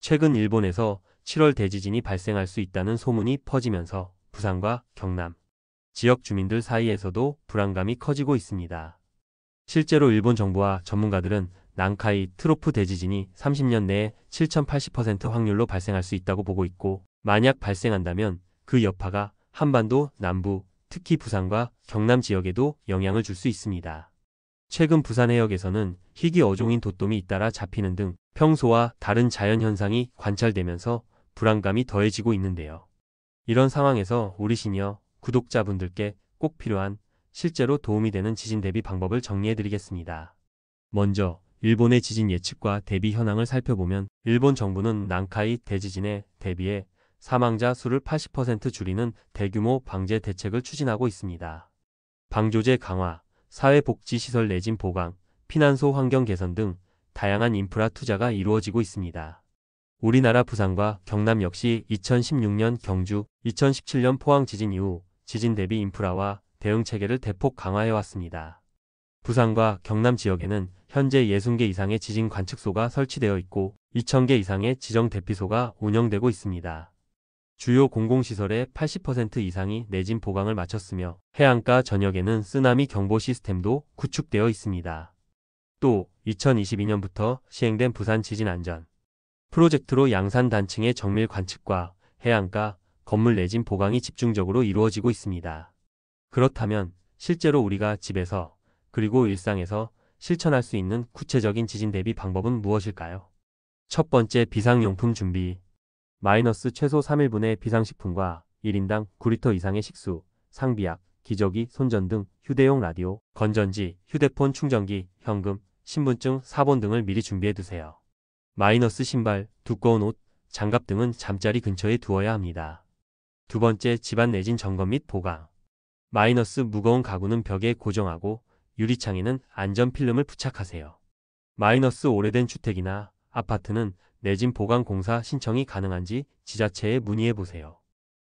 최근 일본에서 7월 대지진이 발생할 수 있다는 소문이 퍼지면서 부산과 경남 지역 주민들 사이에서도 불안감이 커지고 있습니다. 실제로 일본 정부와 전문가들은 난카이 트로프 대지진이 30년 내에 7,080% 확률로 발생할 수 있다고 보고 있고, 만약 발생한다면 그 여파가 한반도 남부, 특히 부산과 경남 지역에도 영향을 줄 수 있습니다. 최근 부산 해역에서는 희귀 어종인 돛돔이 잇따라 잡히는 등 평소와 다른 자연현상이 관찰되면서 불안감이 더해지고 있는데요. 이런 상황에서 우리 시니어 구독자분들께 꼭 필요한 실제로 도움이 되는 지진 대비 방법을 정리해드리겠습니다. 먼저 일본의 지진 예측과 대비 현황을 살펴보면, 일본 정부는 난카이 대지진에 대비해 사망자 수를 80% 줄이는 대규모 방제 대책을 추진하고 있습니다. 방조제 강화, 사회복지시설 내진 보강, 피난소 환경 개선 등 다양한 인프라 투자가 이루어지고 있습니다. 우리나라 부산과 경남 역시 2016년 경주, 2017년 포항 지진 이후 지진 대비 인프라와 대응 체계를 대폭 강화해왔습니다. 부산과 경남 지역에는 현재 60개 이상의 지진 관측소가 설치되어 있고 2,000개 이상의 지정 대피소가 운영되고 있습니다. 주요 공공시설의 80% 이상이 내진 보강을 마쳤으며 해안가 전역에는 쓰나미 경보 시스템도 구축되어 있습니다. 또 2022년부터 시행된 부산 지진 안전 프로젝트로 양산 단층의 정밀 관측과 해안가 건물 내진 보강이 집중적으로 이루어지고 있습니다. 그렇다면 실제로 우리가 집에서 그리고 일상에서 실천할 수 있는 구체적인 지진 대비 방법은 무엇일까요? 첫 번째, 비상용품 준비. 마이너스 최소 3일분의 비상식품과 1인당 9리터 이상의 식수, 상비약, 기저귀, 손전 등 휴대용 라디오, 건전지, 휴대폰 충전기, 현금, 신분증, 사본 등을 미리 준비해두세요. 마이너스 신발, 두꺼운 옷, 장갑 등은 잠자리 근처에 두어야 합니다. 두 번째, 집안 내진 점검 및 보강. 마이너스 무거운 가구는 벽에 고정하고 유리창에는 안전 필름을 부착하세요. 마이너스 오래된 주택이나 아파트는 내진 보강 공사 신청이 가능한지 지자체에 문의해보세요.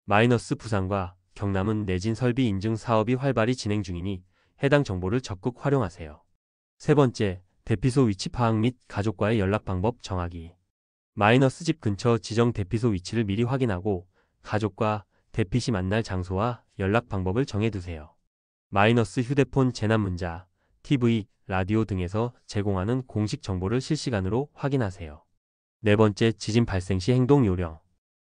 마이너스 부산과 경남은 내진 설비 인증 사업이 활발히 진행 중이니 해당 정보를 적극 활용하세요. 세 번째, 대피소 위치 파악 및 가족과의 연락 방법 정하기. 마이너스 집 근처 지정 대피소 위치를 미리 확인하고 가족과 대피 시 만날 장소와 연락 방법을 정해두세요. 마이너스 휴대폰 재난문자, TV, 라디오 등에서 제공하는 공식 정보를 실시간으로 확인하세요. 네 번째, 지진 발생 시 행동 요령.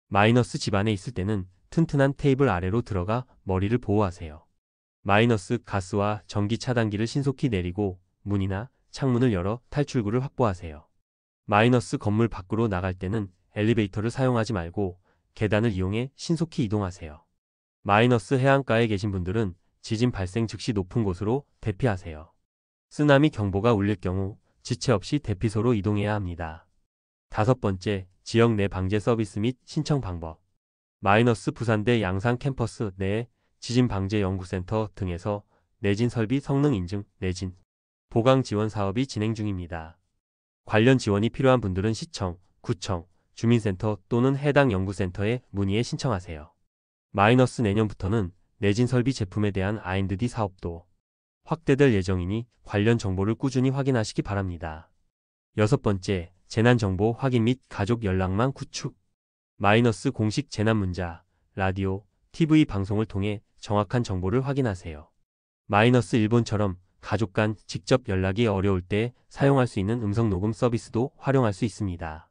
마이너스 집안에 있을 때는 튼튼한 테이블 아래로 들어가 머리를 보호하세요. 마이너스 가스와 전기 차단기를 신속히 내리고 문이나 창문을 열어 탈출구를 확보하세요. 마이너스 건물 밖으로 나갈 때는 엘리베이터를 사용하지 말고 계단을 이용해 신속히 이동하세요. 마이너스 해안가에 계신 분들은 지진 발생 즉시 높은 곳으로 대피하세요. 쓰나미 경보가 울릴 경우 지체 없이 대피소로 이동해야 합니다. 다섯 번째, 지역 내 방제 서비스 및 신청 방법. 마이너스 부산대 양산 캠퍼스 내 지진방재연구센터 등에서 내진 설비 성능 인증, 내진 보강 지원 사업이 진행 중입니다. 관련 지원이 필요한 분들은 시청, 구청, 주민센터 또는 해당 연구센터에 문의해 신청하세요. 마이너스 내년부터는 내진 설비 제품에 대한 R&D 사업도 확대될 예정이니 관련 정보를 꾸준히 확인하시기 바랍니다. 여섯 번째, 재난정보 확인 및 가족 연락망 구축. 마이너스 공식 재난문자, 라디오, TV 방송을 통해 정확한 정보를 확인하세요. 마이너스 일본처럼 가족 간 직접 연락이 어려울 때 사용할 수 있는 음성 녹음 서비스도 활용할 수 있습니다.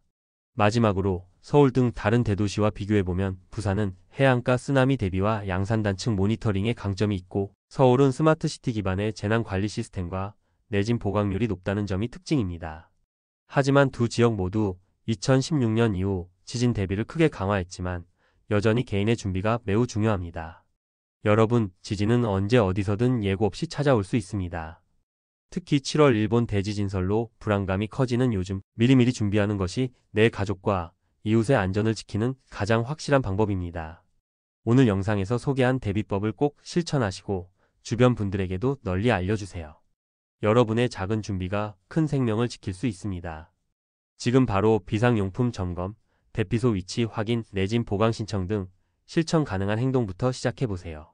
마지막으로 서울 등 다른 대도시와 비교해보면 부산은 해안가 쓰나미 대비와 양산 단층 모니터링의 강점이 있고 서울은 스마트시티 기반의 재난관리 시스템과 내진 보강률이 높다는 점이 특징입니다. 하지만 두 지역 모두 2016년 이후 지진 대비를 크게 강화했지만 여전히 개인의 준비가 매우 중요합니다. 여러분, 지진은 언제 어디서든 예고 없이 찾아올 수 있습니다. 특히 7월 일본 대지진설로 불안감이 커지는 요즘 미리미리 준비하는 것이 내 가족과 이웃의 안전을 지키는 가장 확실한 방법입니다. 오늘 영상에서 소개한 대비법을 꼭 실천하시고 주변 분들에게도 널리 알려주세요. 여러분의 작은 준비가 큰 생명을 지킬 수 있습니다. 지금 바로 비상용품 점검, 대피소 위치 확인, 내진 보강 신청 등 실천 가능한 행동부터 시작해보세요.